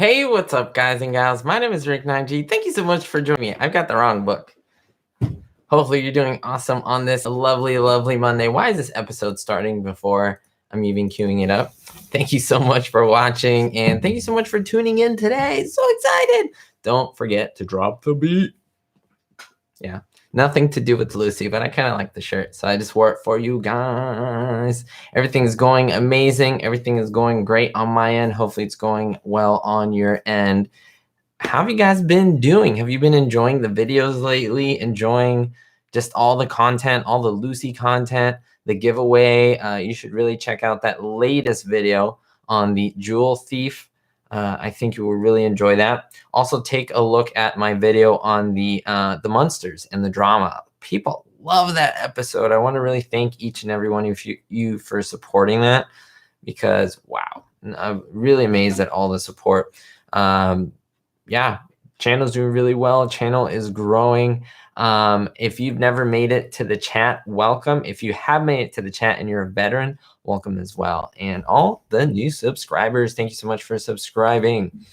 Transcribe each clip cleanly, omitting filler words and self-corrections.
Hey, what's up, guys and gals? My name is Ricknineg. Thank you so much for joining me. I've got the wrong book. Hopefully, you're doing awesome on this lovely, lovely Monday. Why is this episode starting before I'm even queuing it up? Thank you so much for watching, and thank you so much for tuning in today. So excited! Don't forget to drop the beat. Yeah, nothing to do with Lucy, but I kind of like the shirt, so I just wore it for you guys. Everything's going amazing. Everything is going great on my end. Hopefully, it's going well on your end. How have you guys been doing? Have you been enjoying the videos lately? Enjoying just all the content, all the Lucy content, the giveaway? You should really check out that latest video on the jewel thief. I think you will really enjoy that. Also, take a look at my video on the monsters and the drama. People love that episode. I want to really thank each and every one of you for supporting that, because wow, I'm really amazed at all the support. Yeah, channel's doing really well. Channel is growing. If you've never made it to the chat, welcome. If you have made it to the chat and you're a veteran, welcome as well. And all the new subscribers, thank you so much for subscribing.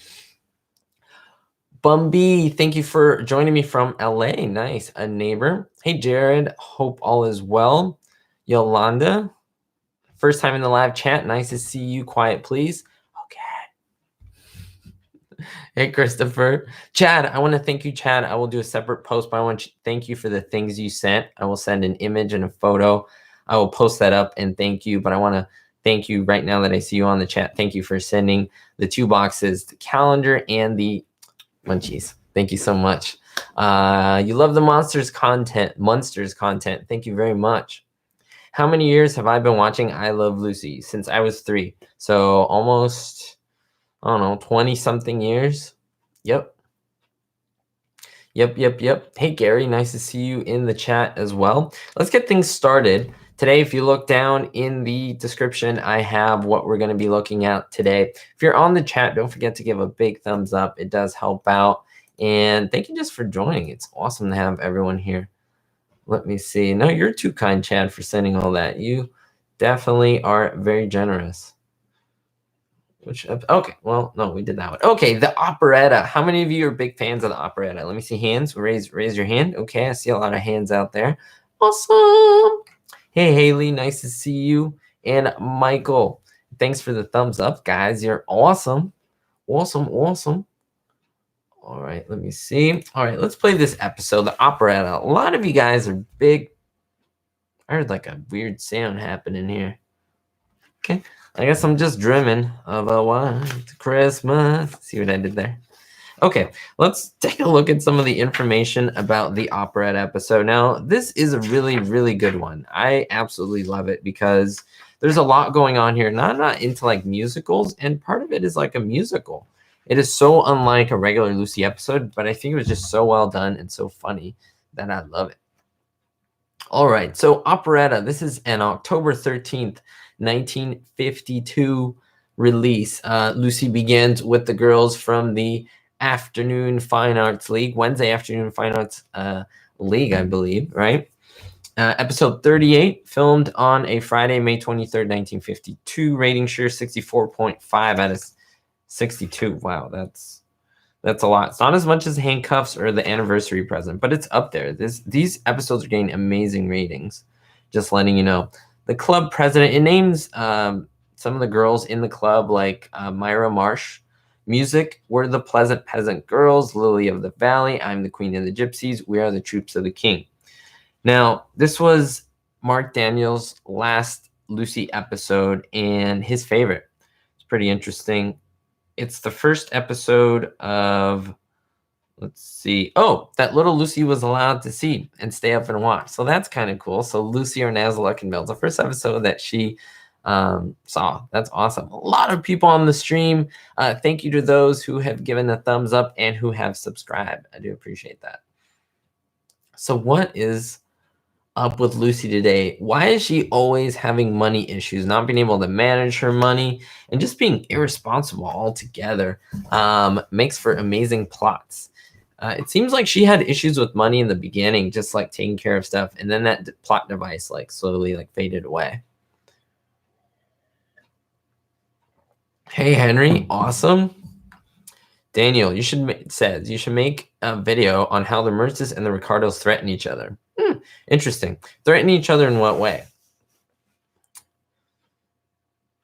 Bumby, thank you for joining me from LA. Nice, a neighbor. Hey, Jared, hope all is well. Yolanda, first time in the live chat. Nice to see you. Quiet, please. Hey, Christopher. Chad, I want to thank you, Chad. I will do a separate post, but I want to thank you for the things you sent. I will send an image and a photo. I will post that up and thank you, but I want to thank you right now that I see you on the chat. Thank you for sending the 2 boxes, the calendar and the munchies. Thank you so much. You love the monsters content. Thank you very much. How many years have I been watching I Love Lucy? Since I was 3. So almost, I don't know, 20 something years. Yep. Hey, Gary, nice to see you in the chat as well. Let's get things started. Today, if you look down in the description, I have what we're going to be looking at today. If you're on the chat, don't forget to give a big thumbs up. It does help out. And thank you just for joining. It's awesome to have everyone here. Let me see. No, you're too kind, Chad, for sending all that. You definitely are very generous. Okay, well, no, we did that one. Okay, the Operetta. How many of you are big fans of the Operetta? Let me see hands. Raise your hand. Okay, I see a lot of hands out there. Awesome. Hey, Haley, nice to see you. And Michael, thanks for the thumbs up, guys. You're awesome. Awesome. All right, let me see. All right, let's play this episode, the Operetta. A lot of you guys are big. I heard like a weird sound happening here. Okay. I guess I'm just dreaming of a white Christmas. See what I did there? Okay, let's take a look at some of the information about the Operetta episode. Now, this is a really, really good one. I absolutely love it because there's a lot going on here. Now, I'm not into like musicals, and part of it is like a musical. It is so unlike a regular Lucy episode, but I think it was just so well done and so funny that I love it. All right, so Operetta, this is an October 13th, 1952 release. Lucy begins with the girls from the Afternoon Fine Arts League, Wednesday Afternoon Fine Arts League, I believe, right? Episode 38, filmed on a Friday, May 23rd, 1952. Rating share 64.5 out of 62. Wow, that's a lot. It's not as much as Handcuffs or the Anniversary Present, but it's up there. These episodes are getting amazing ratings. Just letting you know. The club president, it names some of the girls in the club, like Myra Marsh. Music, we're the Pleasant Peasant Girls, Lily of the Valley, I'm the Queen of the Gypsies, we are the Troops of the King. Now, this was Mark Daniels' last Lucy episode and his favorite. It's pretty interesting. It's the first episode of, let's see. Oh, that little Lucy was allowed to see and stay up and watch. So that's kind of cool. So Lucy or Luckenbill, the first episode that she saw. That's awesome. A lot of people on the stream. Thank you to those who have given a thumbs up and who have subscribed. I do appreciate that. So what is up with Lucy today? Why is she always having money issues, not being able to manage her money, and just being irresponsible altogether? Makes for amazing plots. It seems like she had issues with money in the beginning, just like taking care of stuff, and then that plot device like slowly like faded away. Hey, Henry, awesome. Daniel, you should says you should make a video on how the Mertzes and the Ricardos threaten each other. Interesting. Threaten each other in what way?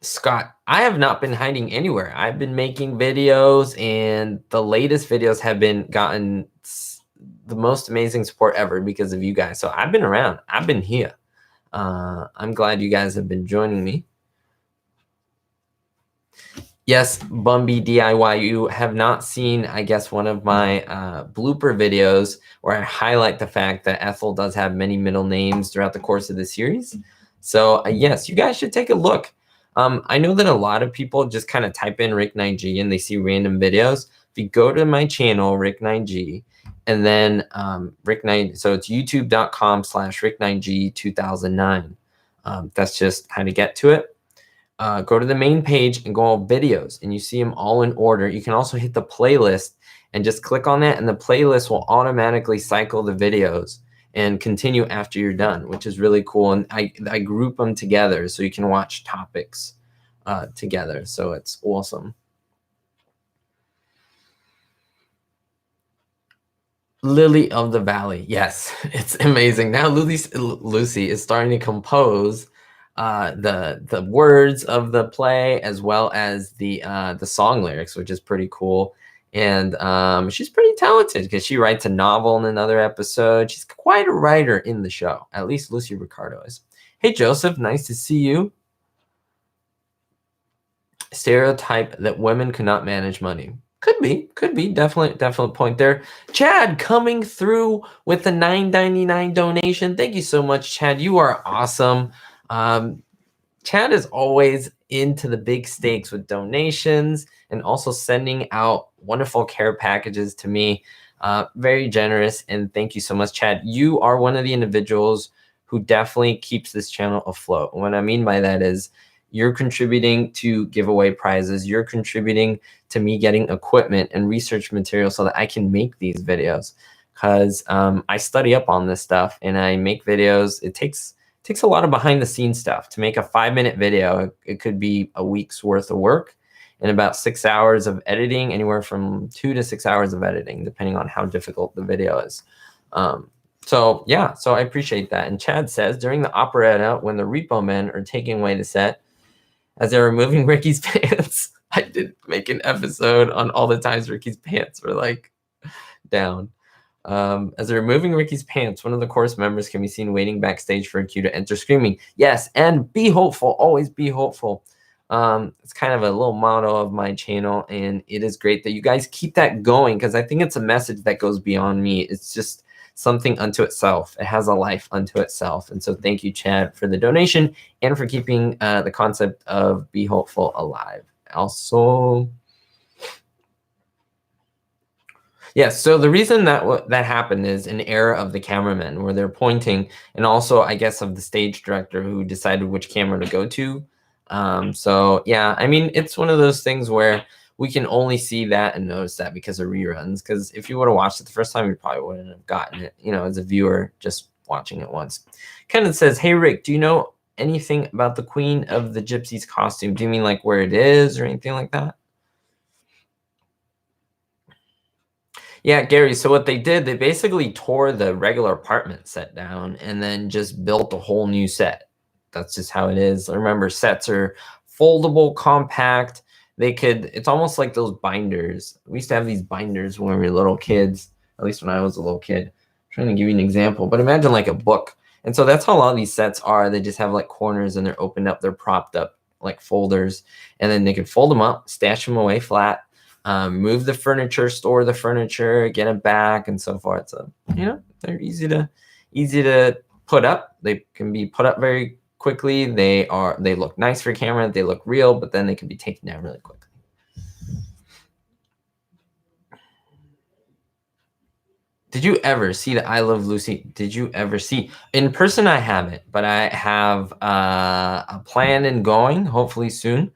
Scott, I have not been hiding anywhere. I've been making videos, and the latest videos have been gotten the most amazing support ever because of you guys. So I've been around. I've been here. I'm glad you guys have been joining me. Yes, Bumby DIY, you have not seen, I guess, one of my blooper videos where I highlight the fact that Ethel does have many middle names throughout the course of the series. So yes, you guys should take a look. I know that a lot of people just kind of type in Ricknineg and they see random videos. If you go to my channel, Ricknineg, and then Ricknineg, so it's youtube.com/Ricknineg2009. That's just how to get to it. Go to the main page and go all videos, and you see them all in order. You can also hit the playlist and just click on that, and the playlist will automatically cycle the videos and continue after you're done, which is really cool. And I group them together so you can watch topics together. So it's awesome. Lily of the Valley. Yes, it's amazing. Now Lucy is starting to compose the words of the play as well as the song lyrics, which is pretty cool. And she's pretty talented because she writes a novel in another episode. She's quite a writer in the show. At least Lucy Ricardo is. Hey, Joseph, nice to see you. Stereotype that women cannot manage money. Could be, definite point there. Chad coming through with the $9.99 donation. Thank you so much, Chad. You are awesome. Chad is always into the big stakes with donations and also sending out wonderful care packages to me. Very generous, and thank you so much, Chad. You are one of the individuals who definitely keeps this channel afloat. And what I mean by that is you're contributing to giveaway prizes. You're contributing to me getting equipment and research material so that I can make these videos. Because I study up on this stuff and I make videos. It takes a lot of behind the scenes stuff. To make a 5-minute video, it could be a week's worth of work and about 6 hours of editing, anywhere from 2 to 6 hours of editing, depending on how difficult the video is. So yeah, so I appreciate that. And Chad says, during the operetta, when the repo men are taking away the set, as they're removing Ricky's pants, I did make an episode on all the times Ricky's pants were like down. As they're removing Ricky's pants, one of the chorus members can be seen waiting backstage for a cue to enter screaming. Yes, and be hopeful. Always be hopeful. It's kind of a little motto of my channel, and it is great that you guys keep that going because I think it's a message that goes beyond me. It's just something unto itself. It has a life unto itself. And so thank you, Chad, for the donation and for keeping the concept of be hopeful alive. Also, yes, so the reason that that happened is an error of the cameramen where they're pointing, and also I guess of the stage director who decided which camera to go to. So yeah, I mean, it's one of those things where we can only see that and notice that because of reruns. Because if you would have watched it the first time, you probably wouldn't have gotten it, you know, as a viewer just watching it once. Kenneth says, hey, Rick, do you know anything about the Queen of the Gypsies costume? Do you mean like where it is or anything like that? Yeah, Gary, so what they did, they basically tore the regular apartment set down and then just built a whole new set. That's just how it is. Remember, sets are foldable, compact. It's almost like those binders. We used to have these binders when we were little kids, at least when I was a little kid. I'm trying to give you an example, but imagine like a book. And so that's how a lot of these sets are. They just have like corners and they're opened up, they're propped up like folders, and then they can fold them up, stash them away flat, move the furniture, store the furniture, get it back, and so forth. So, you know, they're easy to put up. They can be put up very quickly. They look nice for camera, they look real, but then they can be taken down really quickly. Did you ever see the I Love Lucy? Did you ever see in person? I haven't, but I have a plan in going, hopefully soon.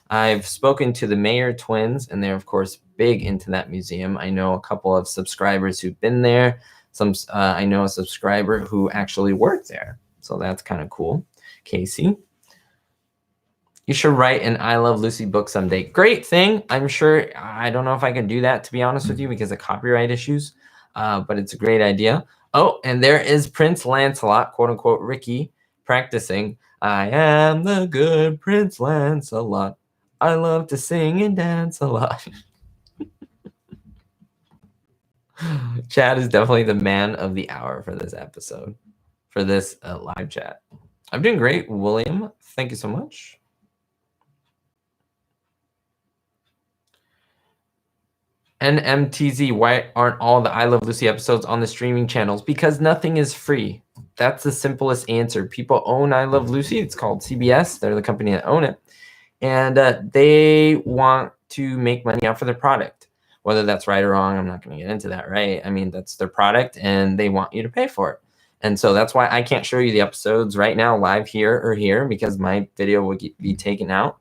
I've spoken to the Mayer twins, and they're of course big into that museum. I know a couple of subscribers who've been there. I know a subscriber who actually worked there, so that's kind of cool. Casey, You should write an I Love Lucy book someday. Great thing. I'm sure. I don't know if I can do that, to be honest with you, because of copyright issues. But it's a great idea. Oh, and there is Prince Lancelot, quote unquote, Ricky, practicing. I am the good Prince Lancelot. I love to sing and dance a lot. Chad is definitely the man of the hour for this episode, for this live chat. I'm doing great, William. Thank you so much. NMTZ, why aren't all the I Love Lucy episodes on the streaming channels? Because nothing is free. That's the simplest answer. People own I Love Lucy. It's called CBS. They're the company that own it. And they want to make money off of their product. Whether that's right or wrong, I'm not going to get into that, right? I mean, that's their product, and they want you to pay for it. And so that's why I can't show you the episodes right now live here or here, because my video will be taken out.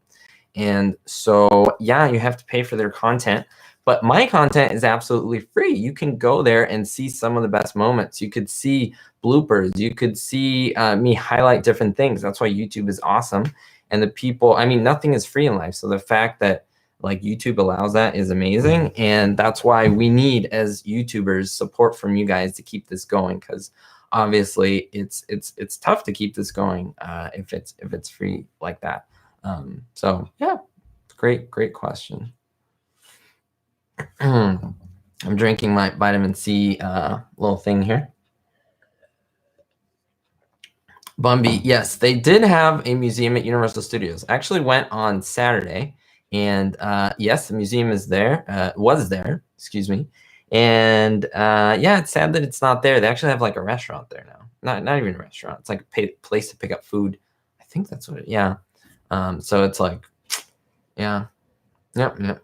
And so, yeah, you have to pay for their content. But my content is absolutely free. You can go there and see some of the best moments. You could see bloopers. You could see me highlight different things. That's why YouTube is awesome. And the people, I mean, nothing is free in life. So the fact that like YouTube allows that is amazing. And that's why we need, as YouTubers, support from you guys to keep this going, because obviously it's tough to keep this going if it's free like that. So yeah, great question. I'm drinking my vitamin C little thing here. Bumby, yes, they did have a museum at Universal Studios. I actually went on Saturday, and yes, the museum is there. Was there, excuse me. And yeah, it's sad that it's not there. They actually have like a restaurant there now. Not even a restaurant. It's like a place to pick up food. I think that's what it. Yeah. So it's like, yeah. Yep.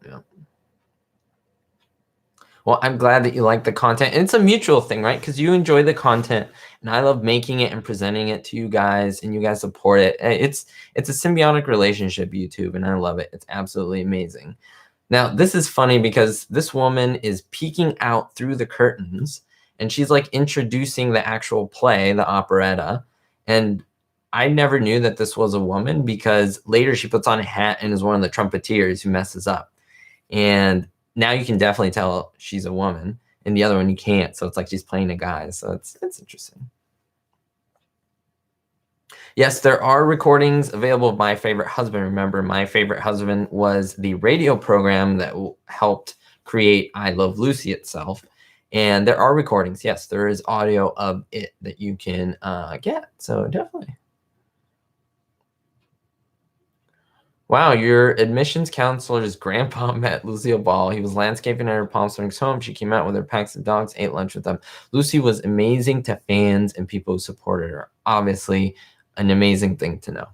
Well, I'm glad that you like the content. And it's a mutual thing, right? Because you enjoy the content, and I love making it and presenting it to you guys, and you guys support it. It's a symbiotic relationship, YouTube, and I love it. It's absolutely amazing. Now, this is funny because this woman is peeking out through the curtains, and she's like introducing the actual play, the operetta. And I never knew that this was a woman, because later she puts on a hat and is one of the trumpeters who messes up. And now you can definitely tell she's a woman, and the other one you can't. So it's like she's playing a guy. So it's interesting. Yes, there are recordings available of My Favorite Husband. Remember, My Favorite Husband was the radio program that helped create I Love Lucy itself. And there are recordings. Yes, there is audio of it that you can get. So definitely. Wow, your admissions counselor's grandpa met Lucille Ball. He was landscaping at her Palm Springs home. She came out with her packs of dogs, ate lunch with them. Lucy was amazing to fans and people who supported her. Obviously, an amazing thing to know.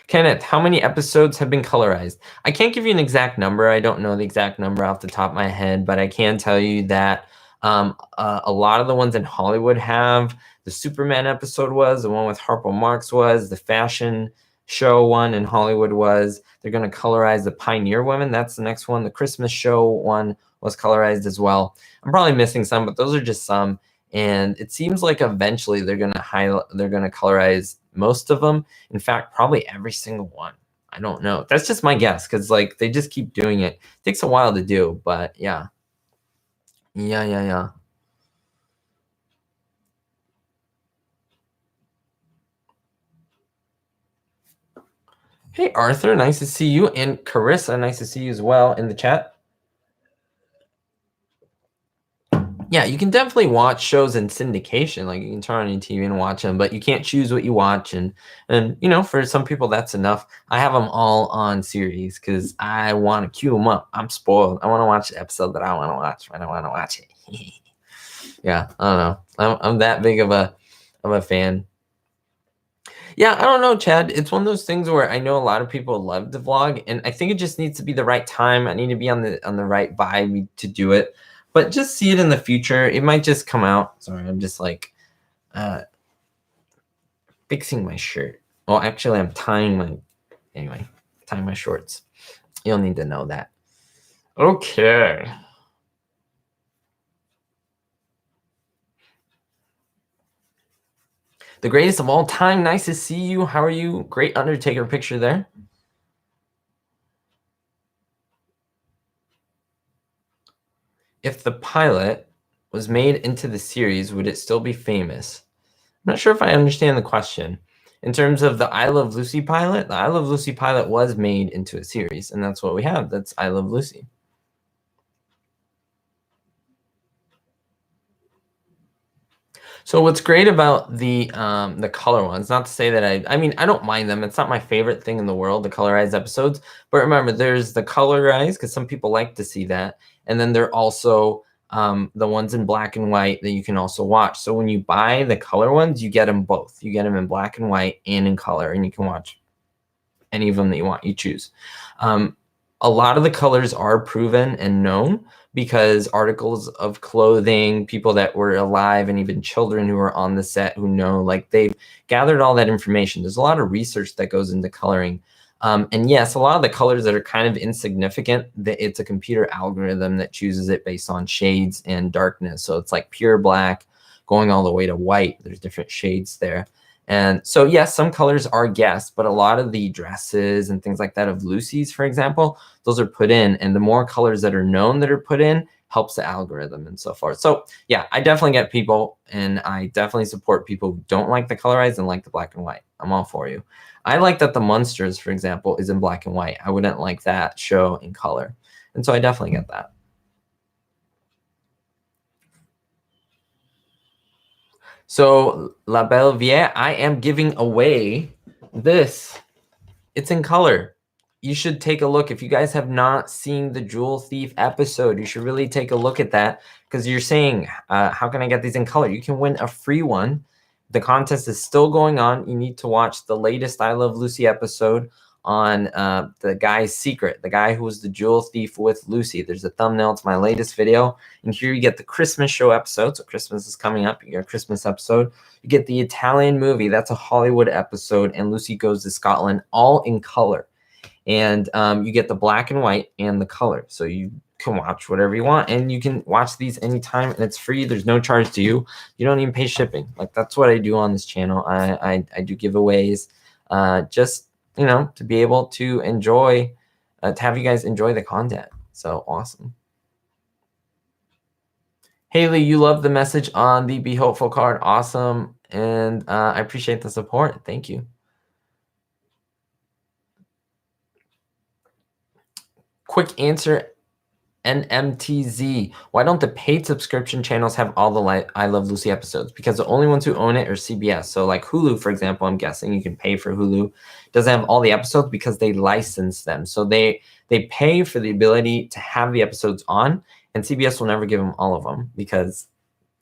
Kenneth, how many episodes have been colorized? I can't give you an exact number. I don't know the exact number off the top of my head, but I can tell you that a lot of the ones in Hollywood have. The Superman episode was, the one with Harpo Marx was, the fashion show one in Hollywood was. They're going to colorize the Pioneer Women. That's the next one. The Christmas show one was colorized as well. I'm probably missing some, but those are just some. And it seems like eventually they're going to colorize most of them. In fact, probably every single one. I don't know. That's just my guess, because like they just keep doing it. It takes a while to do, but yeah. Yeah. Hey, Arthur, nice to see you. And Carissa, nice to see you as well in the chat. Yeah, you can definitely watch shows in syndication. Like you can turn on your TV and watch them, but you can't choose what you watch. And you know, for some people, that's enough. I have them all on series because I want to queue them up. I'm spoiled. I want to watch the episode that I want to watch when I want to watch it. Yeah, I don't know. I'm that big of a fan. Yeah, I don't know, Chad. It's one of those things where I know a lot of people love to vlog, and I think it just needs to be the right time. I need to be on the right vibe to do it. But just see it in the future. It might just come out. Sorry, I'm just like fixing my shirt. Well, actually, I'm tying my shorts. You'll need to know that. Okay. The greatest of all time. Nice to see you. How are you? Great Undertaker picture there. If the pilot was made into the series, would it still be famous? I'm not sure if I understand the question. In terms of the I Love Lucy pilot, the I Love Lucy pilot was made into a series, and that's what we have. That's I Love Lucy. So what's great about the color ones, not to say that I mean, I don't mind them. It's not my favorite thing in the world, the colorized episodes. But remember, there's the colorized, because some people like to see that. And then there are also the ones in black and white that you can also watch. So when you buy the color ones, you get them both. You get them in black and white and in color, and you can watch any of them that you want. You choose. A lot of the colors are proven and known because articles of clothing, people that were alive, and even children who were on the set who know, like, they've gathered all that information. There's a lot of research that goes into coloring. And yes, a lot of the colors that are kind of insignificant, it's a computer algorithm that chooses it based on shades and darkness. So it's like pure black going all the way to white. There's different shades there. And so, yes, some colors are guessed, but a lot of the dresses and things like that of Lucy's, for example, those are put in. And the more colors that are known that are put in helps the algorithm and so forth. So, yeah, I definitely get people, and I definitely support people who don't like the colorized and like the black and white. I'm all for you. I like that the Munsters, for example, is in black and white. I wouldn't like that show in color. And so I definitely get that. So, La Belle Vie, I am giving away this. It's in color. You should take a look. If you guys have not seen the Jewel Thief episode, you should really take a look at that, because you're saying, how can I get these in color? You can win a free one. The contest is still going on. You need to watch the latest I Love Lucy episode on the guy's secret, the guy who was the jewel thief with Lucy. There's a thumbnail to my latest video. And here you get the Christmas show episode. So Christmas is coming up. You get a Christmas episode. You get the Italian movie. That's a Hollywood episode. And Lucy Goes to Scotland, all in color. And you get the black and white and the color. So you can watch whatever you want, and you can watch these anytime, and it's free. There's no charge to you. You don't even pay shipping. Like, that's what I do on this channel. I do giveaways, just, you know, to be able to enjoy, to have you guys enjoy the content. So awesome. Haley, you love the message on the Be Hopeful card. Awesome. And I appreciate the support. Thank you. Quick answer, NMTZ. Why don't the paid subscription channels have all the I Love Lucy episodes? Because the only ones who own it are CBS. So like Hulu, for example, I'm guessing you can pay for Hulu. Doesn't have all the episodes because they license them. So they pay for the ability to have the episodes on, and CBS will never give them all of them because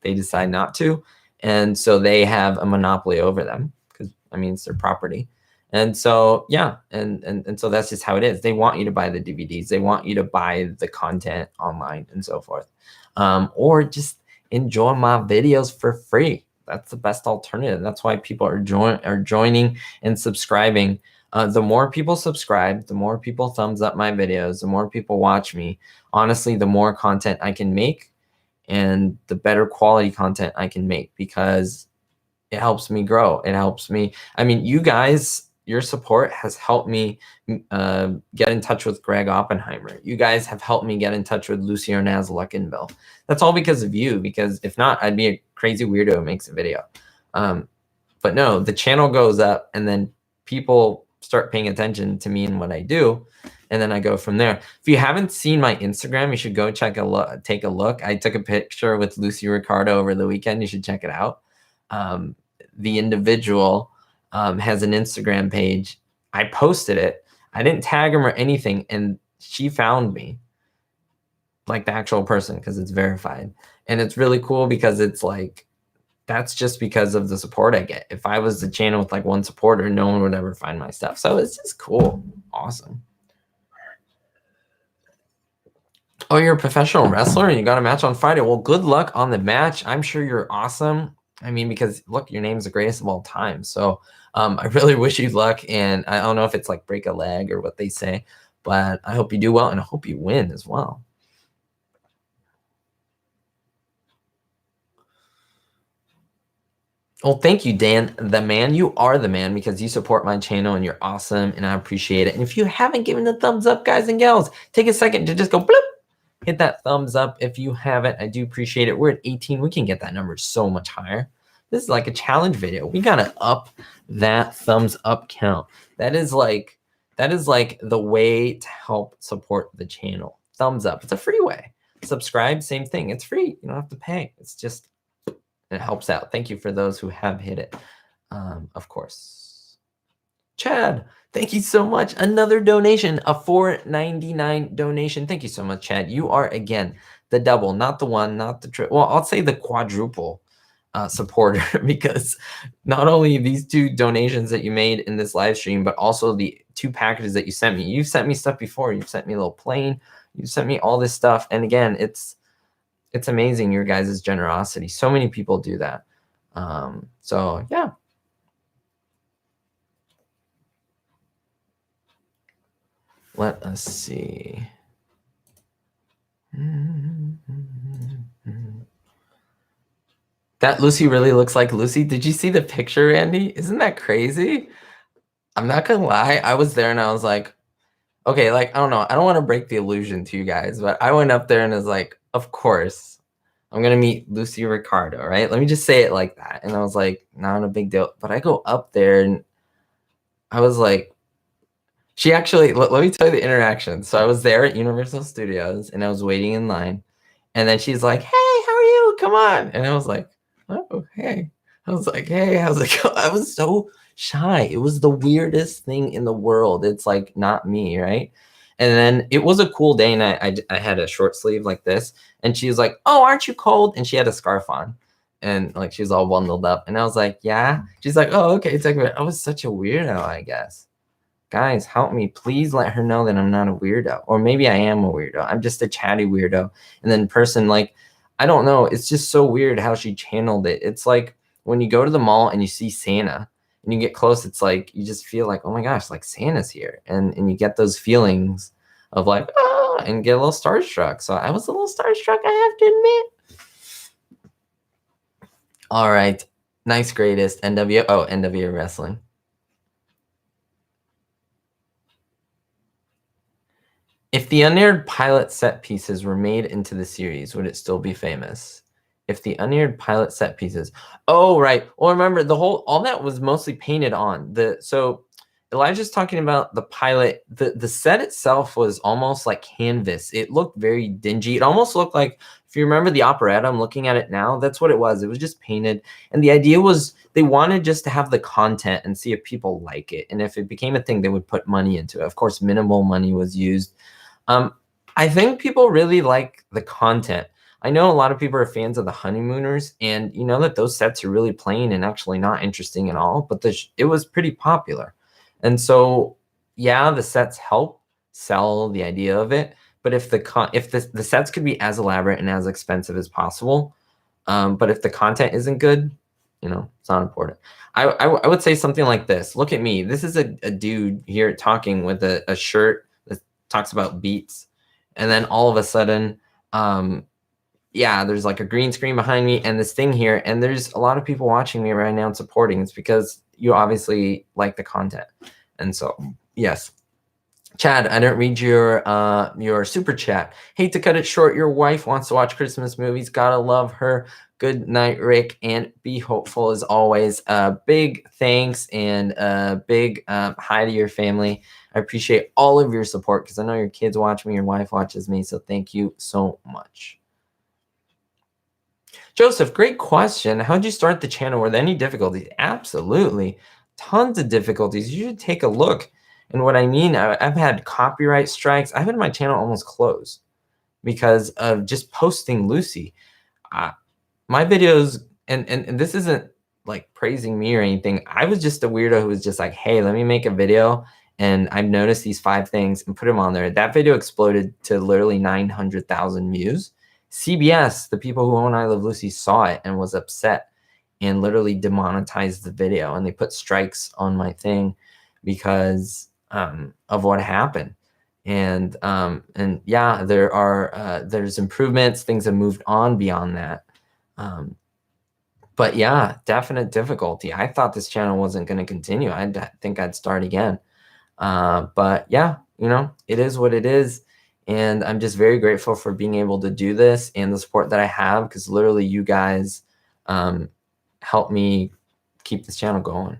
they decide not to. And so they have a monopoly over them because, I mean, it's their property. And so, yeah, and so that's just how it is. They want you to buy the DVDs. They want you to buy the content online and so forth. Or just enjoy my videos for free. That's the best alternative. That's why people are joining and subscribing. The more people subscribe, the more people thumbs up my videos, the more people watch me. Honestly, the more content I can make and the better quality content I can make, because it helps me grow. It helps me. I mean, you guys, your support has helped me get in touch with Greg Oppenheimer. You guys have helped me get in touch with Lucy Arnaz Luckenbill. That's all because of you, because if not, I'd be a crazy weirdo who makes a video. But no, the channel goes up, and then people start paying attention to me and what I do, and then I go from there. If you haven't seen my Instagram, you should go take a look. I took a picture with Lucy Ricardo over the weekend. You should check it out. The individual has an Instagram page. I posted it. I didn't tag him or anything, and she found me, like the actual person, because it's verified. And it's really cool because it's like, that's just because of the support I get. If I was the channel with like one supporter, no one would ever find my stuff. So it's just cool. Awesome. Oh, you're a professional wrestler and you got a match on Friday. Well, good luck on the match. I'm sure you're awesome. I mean, because look, your name's the greatest of all time. So I really wish you luck. And I don't know if it's like break a leg or what they say, but I hope you do well, and I hope you win as well. Well, thank you, Dan, the man. You are the man because you support my channel and you're awesome and I appreciate it. And if you haven't given a thumbs up, guys and gals, take a second to just go bloop, hit that thumbs up. If you haven't, I do appreciate it. We're at 18. We can get that number so much higher. This is like a challenge video. We got to up that thumbs up count. That is like the way to help support the channel. Thumbs up. It's a free way. Subscribe, same thing. It's free. You don't have to pay. It's just, it helps out. Thank you for those who have hit it. Of course. Chad, thank you so much. Another donation, a $4.99 donation. Thank you so much, Chad. You are, again, the double, not the one, not the triple. Well, I'll say the quadruple supporter because not only these 2 donations that you made in this live stream, but also the 2 packages that you sent me. You've sent me stuff before. You've sent me a little plane. You sent me all this stuff. And again, it's amazing, your guys' generosity. So many people do that. So yeah. Let us see. That Lucy really looks like Lucy. Did you see the picture, Randy? Isn't that crazy? I'm not gonna lie. I was there and I was like, okay, like, I don't know. I don't want to break the illusion to you guys, but I went up there and was like, of course, I'm going to meet Lucy Ricardo, right? Let me just say it like that. And I was like, not a big deal. But I go up there and I was like, she actually, let me tell you the interaction. So I was there at Universal Studios and I was waiting in line. And then she's like, hey, how are you? Come on. And I was like, oh, hey. I was like, hey, how's it going? I was so shy. It was the weirdest thing in the world. It's like not me, right? And then it was a cool day and I had a short sleeve like this. And she was like, oh, aren't you cold? And she had a scarf on. And like she was all bundled up. And I was like, yeah. She's like, oh, okay. It's like, I was such a weirdo, I guess. Guys, help me. Please let her know that I'm not a weirdo. Or maybe I am a weirdo. I'm just a chatty weirdo. And then person, like, I don't know. It's just so weird how she channeled it. It's like when you go to the mall and you see Santa and you get close, it's like you just feel like, oh my gosh, like Santa's here. And you get those feelings of like, ah, and get a little starstruck. So I was a little starstruck, I have to admit. All right. Nice greatest. NWA Wrestling. If the unaired pilot set pieces were made into the series, would it still be famous? If the unaired pilot set pieces. Oh, right. Well, remember all that was mostly painted on. So Elijah's talking about the pilot. The set itself was almost like canvas. It looked very dingy. It almost looked like, if you remember the Operetta, I'm looking at it now, that's what it was. It was just painted. And the idea was they wanted just to have the content and see if people like it. And if it became a thing, they would put money into it. Of course, minimal money was used. I think people really like the content. I know a lot of people are fans of the Honeymooners, and you know that those sets are really plain and actually not interesting at all, but it was pretty popular. And so, yeah, the sets help sell the idea of it, but if the sets could be as elaborate and as expensive as possible, but if the content isn't good, you know, it's not important. I would say something like this. Look at me. This is a dude here talking with a shirt that talks about beats, and then all of a sudden, yeah, there's like a green screen behind me and this thing here, and there's a lot of people watching me right now and supporting. It's because you obviously like the content. And so, yes. Chad, I didn't read your super chat. Hate to cut it short. Your wife wants to watch Christmas movies. Gotta love her. Good night, Rick, and be hopeful as always. Big thanks and big hi to your family. I appreciate all of your support because I know your kids watch me, your wife watches me, so thank you so much. Joseph, great question. How'd you start the channel? Were there any difficulties? Absolutely. Tons of difficulties. You should take a look. And what I mean, I've had copyright strikes. I've had my channel almost closed because of just posting Lucy. My videos, and this isn't like praising me or anything. I was just a weirdo who was just like, hey, let me make a video. And I've noticed these 5 things and put them on there. That video exploded to literally 900,000 views. CBS, the people who own I Love Lucy, saw it and was upset and literally demonetized the video. And they put strikes on my thing because of what happened. And yeah, there's improvements. Things have moved on beyond that. But yeah, definite difficulty. I thought this channel wasn't going to continue. Think I'd start again. But yeah, it is what it is. And I'm just very grateful for being able to do this and the support that I have, because literally you guys help me keep this channel going.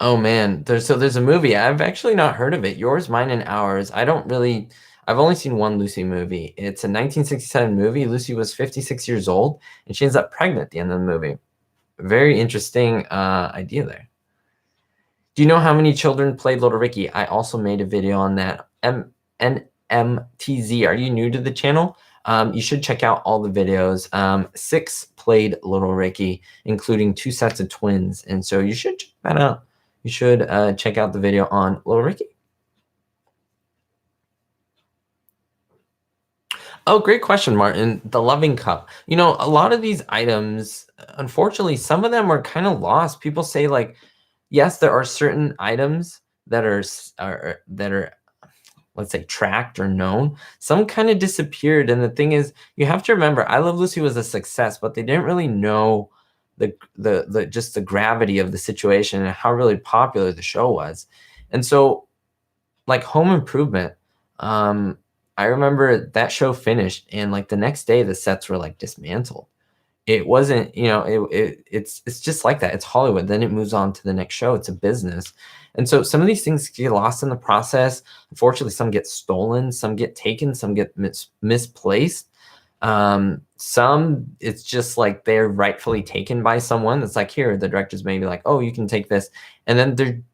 Oh man, there's a movie. I've actually not heard of it. Yours, Mine, and Ours. I've only seen one Lucy movie. It's a 1967 movie. Lucy was 56 years old, and she ends up pregnant at the end of the movie. Very interesting idea there. Do you know how many children played Little Ricky? I also made a video on that. NMTZ, are you new to the channel? You should check out all the videos. 6 played Little Ricky, including 2 sets of twins. And so you should check that out. You should check out the video on Little Ricky. Oh, great question, Martin. The loving cup. A lot of these items, unfortunately, some of them are kind of lost. People say, like, yes, there are certain items that are let's say tracked or known. Some kind of disappeared, and the thing is, you have to remember, I Love Lucy was a success, but they didn't really know the just the gravity of the situation and how really popular the show was. And so, like Home Improvement, I remember that show finished, and like the next day, the sets were like dismantled. It wasn't, it's just like that. It's Hollywood. Then it moves on to the next show. It's a business. And so some of these things get lost in the process. Unfortunately, some get stolen, some get taken, some get misplaced. Some, it's just like they're rightfully taken by someone. It's like, here, the director's maybe like, oh, you can take this. And then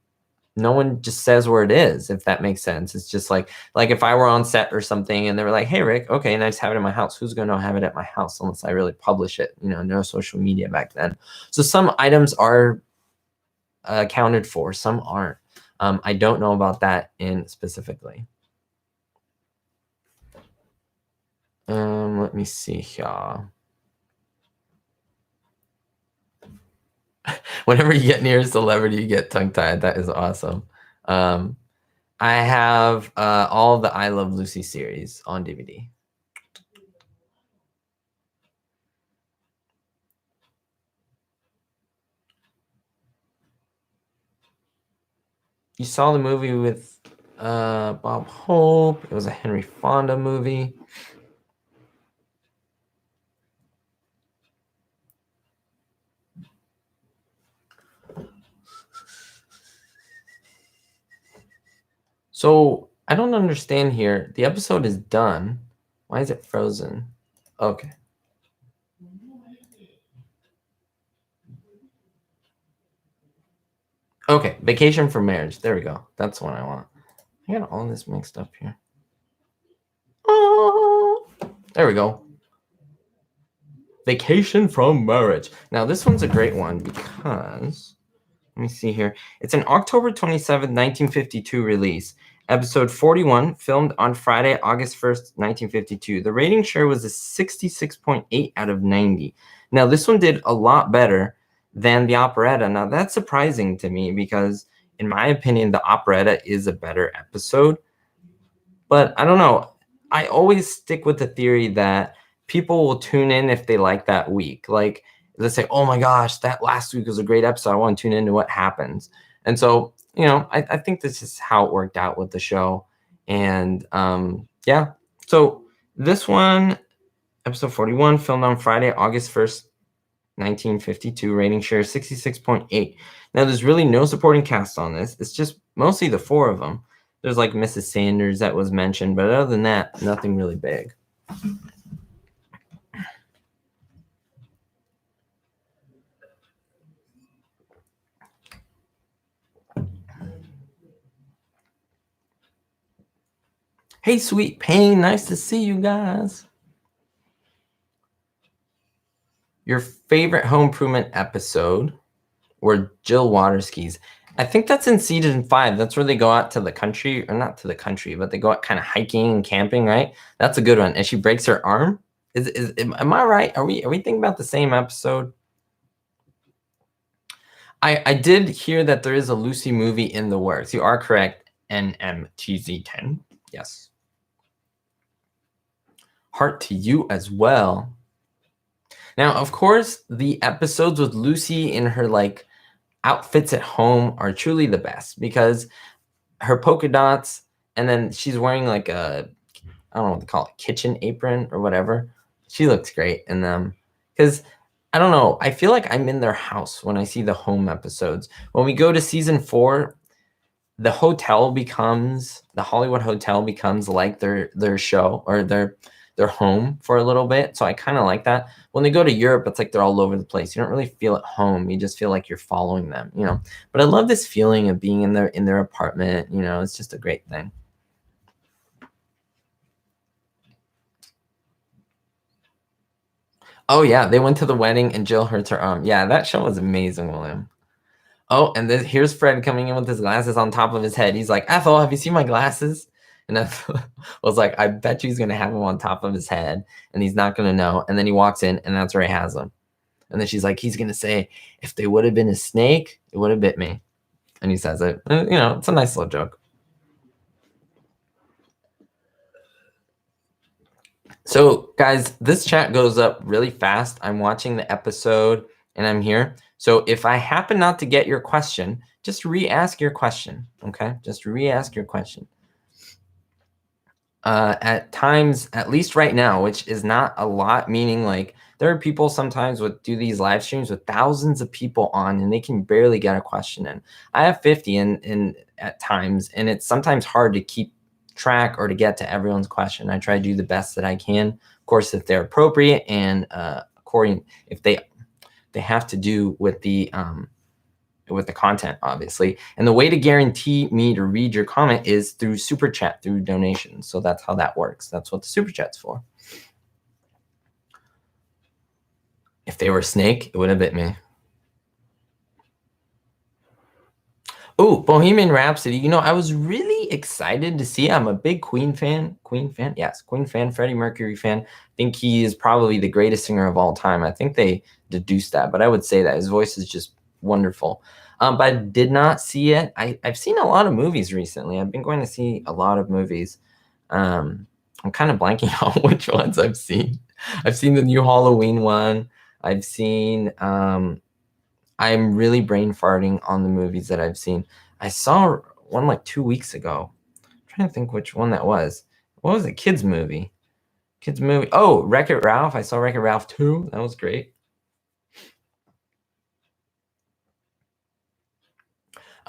no one just says where it is, if that makes sense. It's just like if I were on set or something and they were like, hey, Rick, okay, and I just have it in my house. Who's going to have it at my house unless I really publish it? No social media back then. So some items are accounted for, some aren't. I don't know about that in specifically. Let me see here. Whenever you get near a celebrity, you get tongue-tied. That is awesome. I have all of the I Love Lucy series on DVD. You saw the movie with Bob Hope. It was a Henry Fonda movie. So I don't understand here. The episode is done. Why is it frozen? Okay. Okay, Vacation for Marriage. There we go. That's what I want. I got all this mixed up here. Oh, there we go. Vacation from Marriage. Now, this one's a great one because, let me see here. It's an October 27th, 1952 release. Episode 41, filmed on Friday, August 1st, 1952. The rating share was a 66.8 out of 90. Now, this one did a lot better than the Operetta. Now, that's surprising to me because, in my opinion, the Operetta is a better episode. But I don't know. I always stick with the theory that people will tune in if they like that week. Like, let's say, oh my gosh, that last week was a great episode. I want to tune into what happens. And so, I think this is how it worked out with the show. And yeah. So this one, episode 41, filmed on Friday, August 1st, 1952, rating share 66.8. Now, there's really no supporting cast on this. It's just mostly the 4 of them. There's like Mrs. Sanders that was mentioned, but other than that, nothing really big. Hey, Sweet Pain, nice to see you guys. Your favorite Home Improvement episode or Jill Waterskis? I think that's in season 5. That's where they go out to the country, or not to the country, but they go out kind of hiking and camping, right? That's a good one. And she breaks her arm. Am I right? Are we thinking about the same episode? I did hear that there is a Lucy movie in the works. You are correct. NMTZ10. Yes. Heart to you as well. Now, of course, the episodes with Lucy in her like outfits at home are truly the best because her polka dots, and then she's wearing like a, I don't know what to call it, kitchen apron or whatever. She looks great in them because I don't know. I feel like I'm in their house when I see the home episodes. When we go to season 4, the Hollywood hotel becomes like their show or their home for a little bit. So I kind of like that. When they go to Europe, it's like they're all over the place. You don't really feel at home. You just feel like you're following them, you know. But I love this feeling of being in their apartment. You know, it's just a great thing. Oh yeah, they went to the wedding and Jill hurts her arm. Yeah, that show was amazing, William. Oh, and then here's Fred coming in with his glasses on top of his head. He's like, Ethel, have you seen my glasses? And Ethel was like, I bet you he's going to have them on top of his head and he's not going to know. And then he walks in and that's where he has them. And then she's like, he's going to say, if they would have been a snake, it would have bit me. And he says it. You know, it's a nice little joke. So, guys, this chat goes up really fast. I'm watching the episode and I'm here. So if I happen not to get your question, just re-ask your question, okay? Just re-ask your question. At times, at least right now, which is not a lot, meaning like there are people sometimes do these live streams with thousands of people on and they can barely get a question in. I have 50 in at times, and it's sometimes hard to keep track or to get to everyone's question. I try to do the best that I can, of course, if they're appropriate and according, if they have to do with the content, obviously. And the way to guarantee me to read your comment is through super chat, through donations. So that's how that works. That's what the super chat's for. If they were a snake, it would have bit me. Oh, Bohemian Rhapsody. You know, I was really excited to see. I'm a big Queen fan. Yes, Queen fan, Freddie Mercury fan. I think he is probably the greatest singer of all time. I think they deduced that, but I would say that his voice is just wonderful. But I did not see it. I've seen a lot of movies recently. I've been going to see a lot of movies. I'm kind of blanking on which ones I've seen. I've seen the new Halloween one. I've seen I'm really brain farting on the movies that I've seen. I saw one like 2 weeks ago. I'm trying to think which one that was. What was it? Kids movie. Oh, Wreck-It Ralph. I saw Wreck-It Ralph 2. That was great.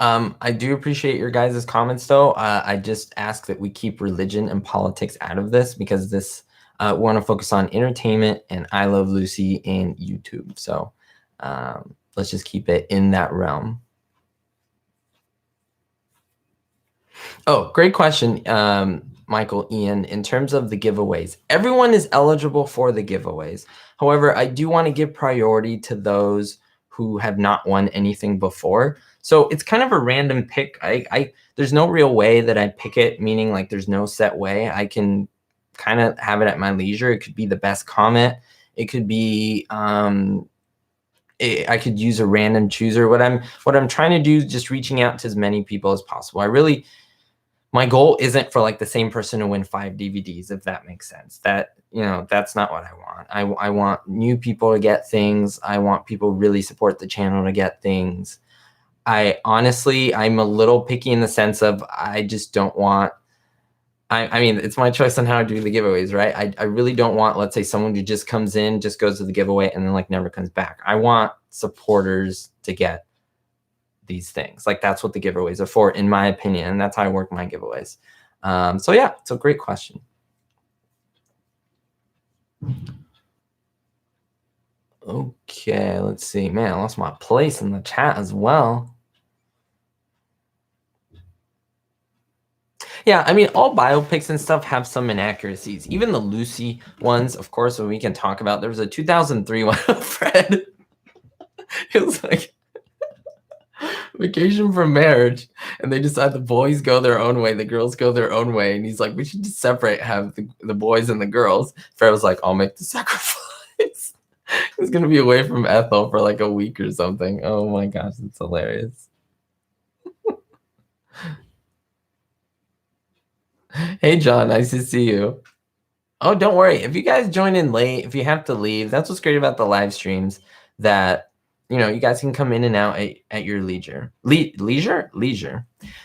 I do appreciate your guys' comments, though. I just ask that we keep religion and politics out of this because this we want to focus on entertainment and I Love Lucy and YouTube. So let's just keep it in that realm. Oh, great question, Michael, Ian. In terms of the giveaways, everyone is eligible for the giveaways. However, I do want to give priority to those who have not won anything before. So it's kind of a random pick. There's no real way that I pick it, meaning like there's no set way. I can kind of have it at my leisure. It could be the best comment. It could be I could use a random chooser. What I'm trying to do is just reaching out to as many people as possible. My goal isn't for like the same person to win 5 DVDs, if that makes sense. That, you know, that's not what I want. I want new people to get things. I want people really support the channel to get things. I'm a little picky in the sense of I just don't want, I mean, it's my choice on how to do the giveaways, right? I really don't want, let's say, someone who just comes in, just goes to the giveaway, and then like never comes back. I want supporters to get these things. Like that's what the giveaways are for, in my opinion, and that's how I work my giveaways. So yeah, it's a great question. Okay, let's see. Man, I lost my place in the chat as well. Yeah, I mean, all biopics and stuff have some inaccuracies. Even the Lucy ones, of course, when we can talk about. There was a 2003 one of Fred. It was like Vacation from Marriage, and they decide the boys go their own way, the girls go their own way, and he's like, we should just separate, have the boys and the girls. Fred was like, I'll make the sacrifice. He's gonna be away from Ethel for like a week or something. Oh my gosh, it's hilarious. Hey John, nice to see you. Oh, don't worry. If you guys join in late, if you have to leave, that's what's great about the live streams, that you guys can come in and out at your leisure. Leisure.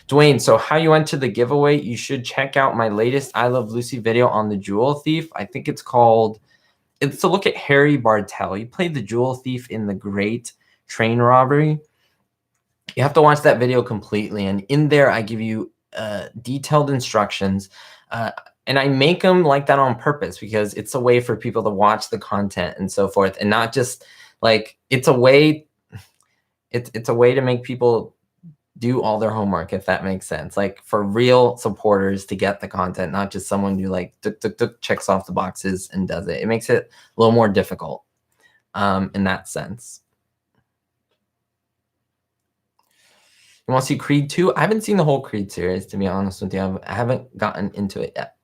Dwayne, so how you went to the giveaway, you should check out my latest I Love Lucy video on the Jewel Thief. I think it's to look at Harry Bartell. He played the Jewel Thief in the Great Train Robbery. You have to watch that video completely, and in there I give you detailed instructions, and I make them like that on purpose because it's a way for people to watch the content and so forth, and not just like it's a way to make people do all their homework, if that makes sense, like for real supporters to get the content, not just someone who like checks off the boxes and does it. It makes it a little more difficult in that sense. You want to see Creed 2? I haven't seen the whole Creed series, to be honest with you. I haven't gotten into it yet.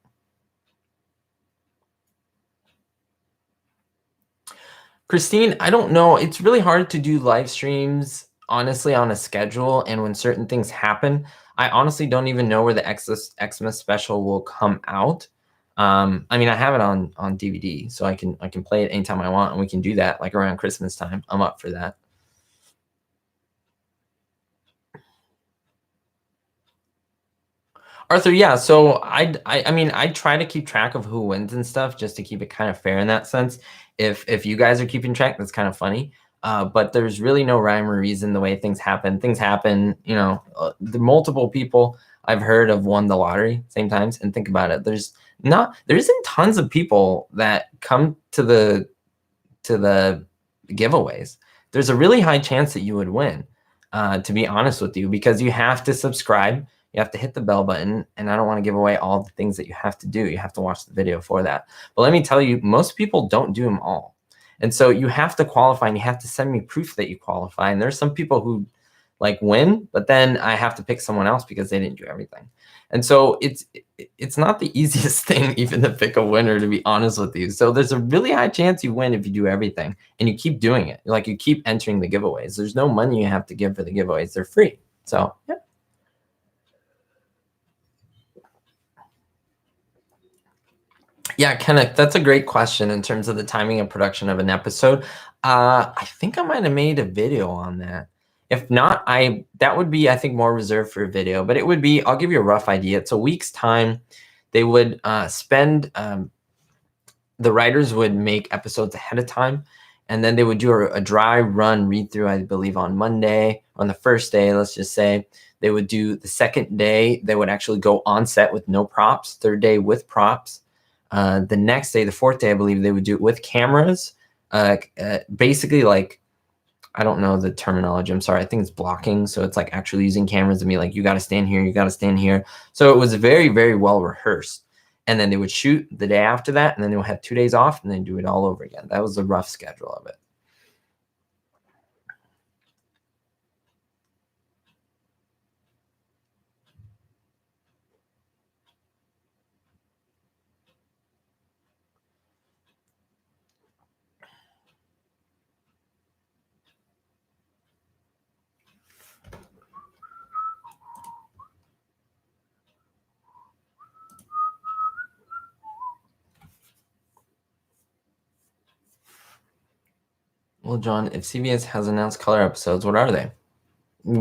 Christine, I don't know. It's really hard to do live streams, honestly, on a schedule. And when certain things happen, I honestly don't even know where the Xmas special will come out. I mean, I have it on DVD, so I can play it anytime I want, and we can do that like around Christmas time. I'm up for that. Arthur, yeah. So I mean, I try to keep track of who wins and stuff, just to keep it kind of fair in that sense. If you guys are keeping track, that's kind of funny. But there's really no rhyme or reason the way things happen. Things happen, the multiple people I've heard have won the lottery same times. And think about it. There isn't tons of people that come to the giveaways. There's a really high chance that you would win, to be honest with you, because you have to subscribe. You have to hit the bell button, and I don't want to give away all the things that you have to do. You have to watch the video for that. But let me tell you, most people don't do them all. And so you have to qualify, and you have to send me proof that you qualify. And there's some people who like win, but then I have to pick someone else because they didn't do everything. And so it's not the easiest thing even to pick a winner, to be honest with you. So there's a really high chance you win if you do everything and you keep doing it. Like, you keep entering the giveaways. There's no money you have to give for the giveaways. They're free. So, yeah. Yeah, Kenneth, that's a great question in terms of the timing and production of an episode. I think I might have made a video on that. If not, that would be, I think, more reserved for a video. But it would be, I'll give you a rough idea. It's a week's time. They would the writers would make episodes ahead of time, and then they would do a dry run read through, I believe, on Monday. On the first day, let's just say, they would do the second day. They would actually go on set with no props. Third day with props. The next day, the fourth day, I believe, they would do it with cameras. Basically, like, I don't know the terminology. I'm sorry. I think it's blocking. So it's like actually using cameras and be like, you got to stand here. You got to stand here. So it was very, very well rehearsed. And then they would shoot the day after that, and then they would have 2 days off, and then do it all over again. That was the rough schedule of it. Well, John, if CBS has announced color episodes, what are they?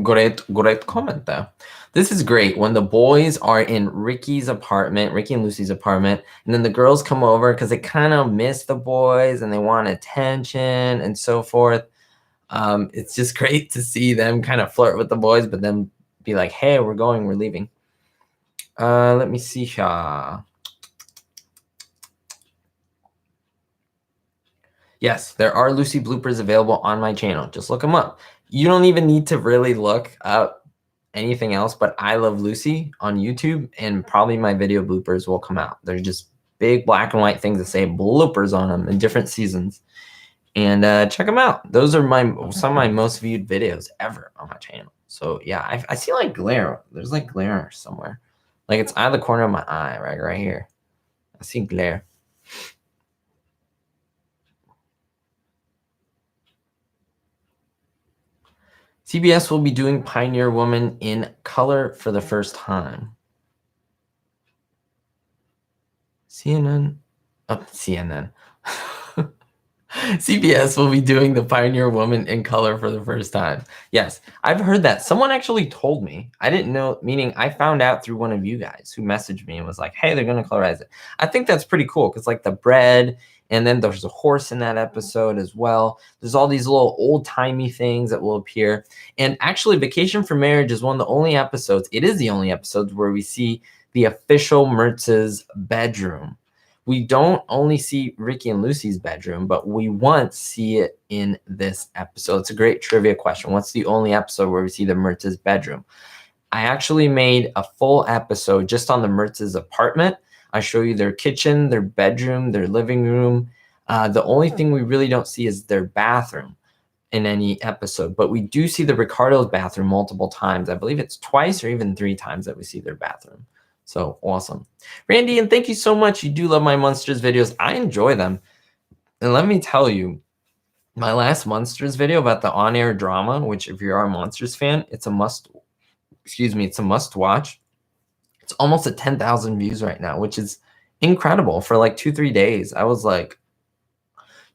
Great comment there. This is great when the boys are in Ricky and Lucy's apartment, and then the girls come over because they kind of miss the boys and they want attention and so forth. It's just great to see them kind of flirt with the boys, but then be like, hey, we're leaving. Let me see here. Yes, there are Lucy bloopers available on my channel. Just look them up. You don't even need to really look up anything else but I Love Lucy on YouTube, and probably my video bloopers will come out. They're just big black and white things that say bloopers on them in different seasons. And check them out. Those are some of my most viewed videos ever on my channel. So yeah, I see like glare. There's like glare somewhere. Like it's out of the corner of my eye, right here. I see glare. CBS will be doing Pioneer Woman in color for the first time. CNN. Oh, CNN. CBS will be doing the Pioneer Woman in color for the first time. Yes, I've heard that. Someone actually told me. I didn't know, meaning I found out through one of you guys who messaged me and was like, hey, they're going to colorize it. I think that's pretty cool because, like, the bread, and then there's a horse in that episode as well. There's all these little old-timey things that will appear. And actually, Vacation for Marriage is one of the only episodes, it is the only episode where we see the official Mertz's bedroom. We don't only see Ricky and Lucy's bedroom, but we once see it in this episode. It's a great trivia question. What's the only episode where we see the Mertz's bedroom? I actually made a full episode just on the Mertz's apartment. I show you their kitchen, their bedroom, their living room. The only thing we really don't see is their bathroom in any episode, but we do see the Ricardo's bathroom multiple times. I believe it's twice or even 3 times that we see their bathroom. So awesome. Randy, and thank you so much. You do love my Monsters videos. I enjoy them. And let me tell you, my last Monsters video about the on-air drama, which if you are a Monsters fan, it's a must, it's a must watch. It's almost at 10,000 views right now, which is incredible for like 2-3 days. I was like,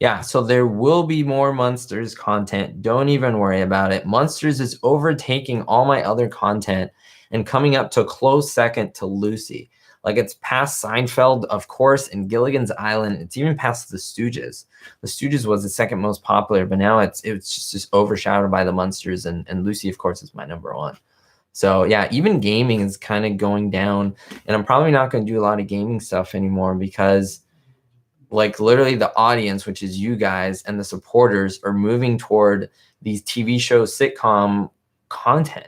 yeah, so there will be more Monsters content. Don't even worry about it. Monsters is overtaking all my other content and coming up to a close second to Lucy. Like, it's past Seinfeld, of course, and Gilligan's Island. It's even past The Stooges. The Stooges was the second most popular, but now it's just overshadowed by the Monsters, and Lucy, of course, is my #1. So yeah, even gaming is kind of going down, and I'm probably not going to do a lot of gaming stuff anymore because, like, literally the audience, which is you guys and the supporters, are moving toward these TV shows, sitcom content.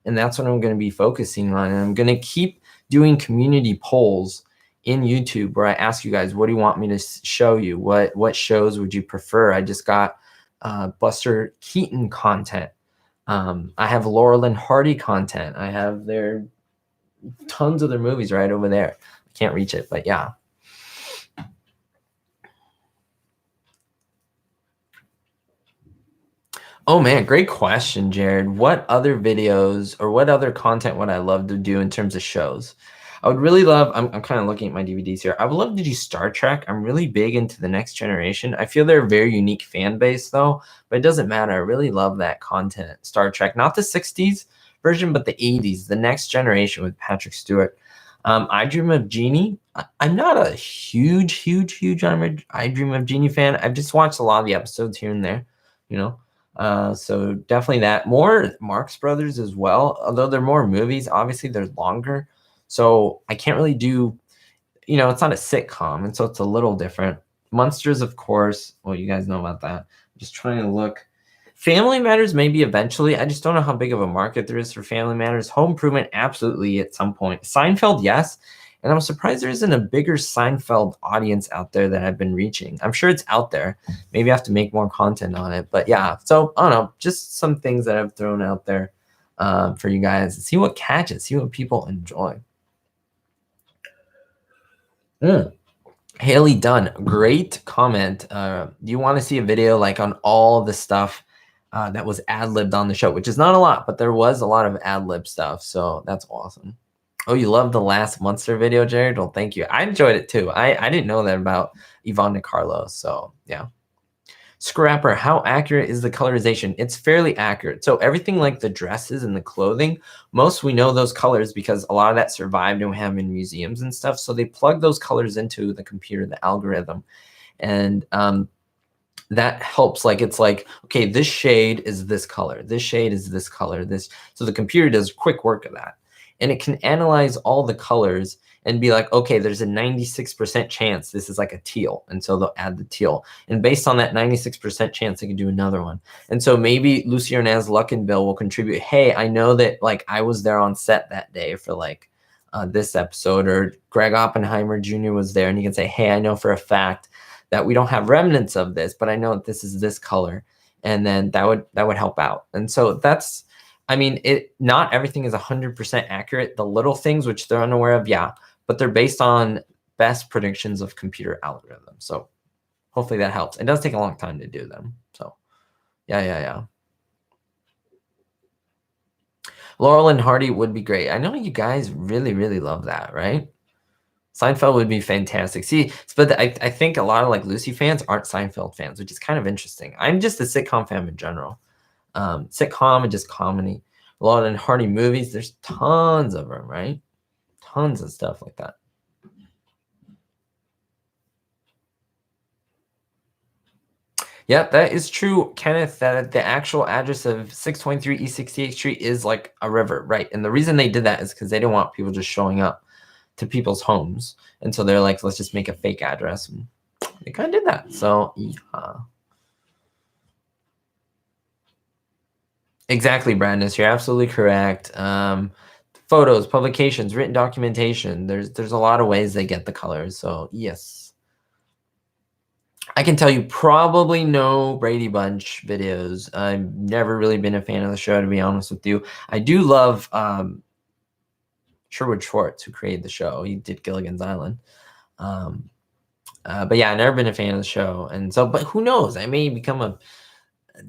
And that's what I'm going to be focusing on. And I'm going to keep doing community polls in YouTube where I ask you guys, what do you want me to show you? What shows would you prefer? I just got Buster Keaton content. I have Laurel and Hardy content. I have their tons of their movies right over there. I can't reach it, but yeah. Oh man, great question, Jared. What other videos or what other content would I love to do in terms of shows? I would really love, I'm kind of looking at my DVDs here. I would love to do Star Trek. I'm really big into the Next Generation. I feel they're a very unique fan base though, but it doesn't matter. I really love that content. Star Trek, not the 60s version, but the 80s, the Next Generation with Patrick Stewart. I Dream of Jeannie. I'm not a huge I Dream of Jeannie fan. I've just watched a lot of the episodes here and there, you know. So definitely that. More Marx Brothers as well, although they're more movies. Obviously, they're longer, so I can't really do, it's not a sitcom, and so it's a little different. Monsters, of course. Well, you guys know about that. I'm just trying to look. Family Matters, maybe eventually. I just don't know how big of a market there is for Family Matters. Home Improvement, absolutely at some point. Seinfeld, yes. And I'm surprised there isn't a bigger Seinfeld audience out there that I've been reaching. I'm sure it's out there. Maybe I have to make more content on it. But yeah, so I don't know, just some things that I've thrown out there for you guys. See what catches, see what people enjoy. Haley Dunn, great comment. Do you want to see a video like on all the stuff that was ad-libbed on the show, which is not a lot, but there was a lot of ad-lib stuff. So that's awesome. Oh, you love the last Monster video, Jared? Well, thank you. I enjoyed it too. I didn't know that about Yvonne DiCarlo. So yeah. Scrapper, how accurate is the colorization? It's fairly accurate. So everything like the dresses and the clothing, most we know those colors because a lot of that survived and we have in museums and stuff. So they plug those colors into the computer, the algorithm. And that helps. Like, it's like, okay, this shade is this color. This shade is this color. So the computer does quick work of that. And it can analyze all the colors and be like, okay, there's a 96% chance this is like a teal. And so they'll add the teal. And based on that 96% chance, they can do another one. And so maybe Lucy Arnaz Luckinbill will contribute, hey, I know that like I was there on set that day for like this episode, or Greg Oppenheimer Jr. was there. And you can say, hey, I know for a fact that we don't have remnants of this, but I know that this is this color. And then that would help out. And so that's, I mean, not everything is 100% accurate. The little things which they're unaware of, yeah, but they're based on best predictions of computer algorithms. So hopefully that helps. It does take a long time to do them. So yeah. Laurel and Hardy would be great. I know you guys really love that, right? Seinfeld would be fantastic. See, but I think a lot of like Lucy fans aren't Seinfeld fans, which is kind of interesting. I'm just a sitcom fan in general. Sitcom and just comedy. A lot of Hardy movies. There's tons of them, right? Tons of stuff like that. Yep, that is true, Kenneth, that the actual address of 623 East 68th Street is like a river, right? And the reason they did that is because they didn't want people just showing up to people's homes. And so they're like, let's just make a fake address. And they kind of did that. So, yeah. Exactly, Brandis. You're absolutely correct. Photos, publications, written documentation. There's a lot of ways they get the colors. So, yes. I can tell you probably no Brady Bunch videos. I've never really been a fan of the show, to be honest with you. I do love Sherwood Schwartz, who created the show. He did Gilligan's Island. But yeah, I've never been a fan of the show. And so, but who knows? I may become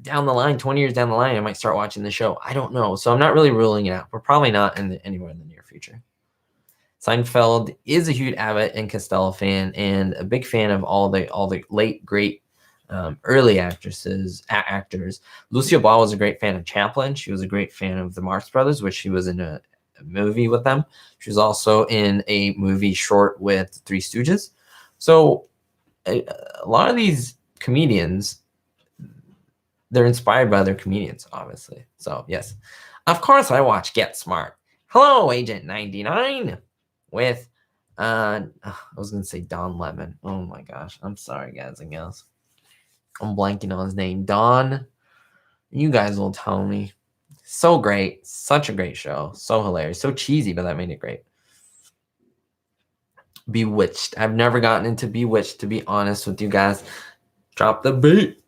down the line, 20 years down the line, I might start watching the show. I don't know. So I'm not really ruling it out. We're probably not anywhere in the near future. Seinfeld is a huge Abbott and Costello fan and a big fan of all the late great early actors. Lucille Ball was a great fan of Chaplin. She was a great fan of the Marx Brothers, which she was in a movie with them. She was also in a movie short with Three Stooges. So a lot of these comedians, they're inspired by other comedians, obviously. So yes, of course I watch Get Smart. Hello, Agent 99. With I was gonna say Don Lemon. Oh my gosh, I'm sorry, guys and gals. I'm blanking on his name. Don, you guys will tell me. So great, such a great show, so hilarious, so cheesy, but that made it great. Bewitched. I've never gotten into Bewitched, to be honest with you guys. Drop the beat.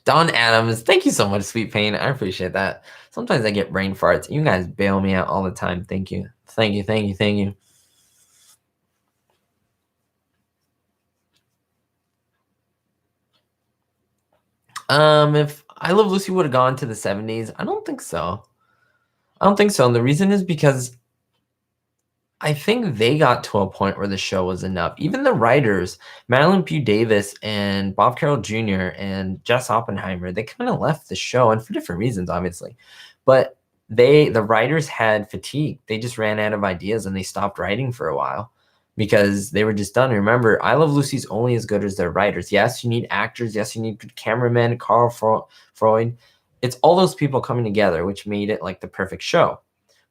Don Adams, thank you so much, Sweet Pain. I appreciate that. Sometimes I get brain farts. You guys bail me out all the time. Thank you. Thank you. Thank you. Thank you. If I Love Lucy would have gone to the 70s, I don't think so. I don't think so. And the reason is because I think they got to a point where the show was enough. Even the writers, Madeline Pugh Davis and Bob Carroll Jr. and Jess Oppenheimer, they kind of left the show, and for different reasons, obviously. But the writers had fatigue. They just ran out of ideas and they stopped writing for a while because they were just done. Remember, I Love Lucy's only as good as their writers. Yes, you need actors. Yes, you need good cameramen, Carl Freud. It's all those people coming together, which made it like the perfect show.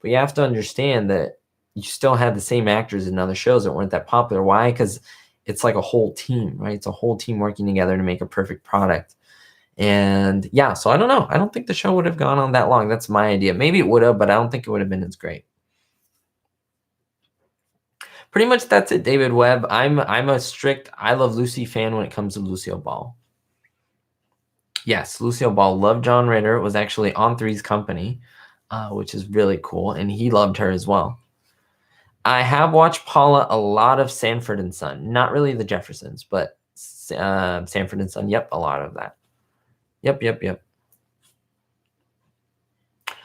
But you have to understand that you still had the same actors in other shows that weren't that popular. Why? Because it's like a whole team, right? It's a whole team working together to make a perfect product. And yeah, so I don't know. I don't think the show would have gone on that long. That's my idea. Maybe it would have, but I don't think it would have been as great. Pretty much that's it, David Webb. I'm a strict I Love Lucy fan when it comes to Lucille Ball. Yes, Lucille Ball loved John Ritter. Was actually on Three's Company, which is really cool. And he loved her as well. I have watched Paula a lot of Sanford and Son. Not really the Jeffersons, but Sanford and Son. Yep, a lot of that. Yep.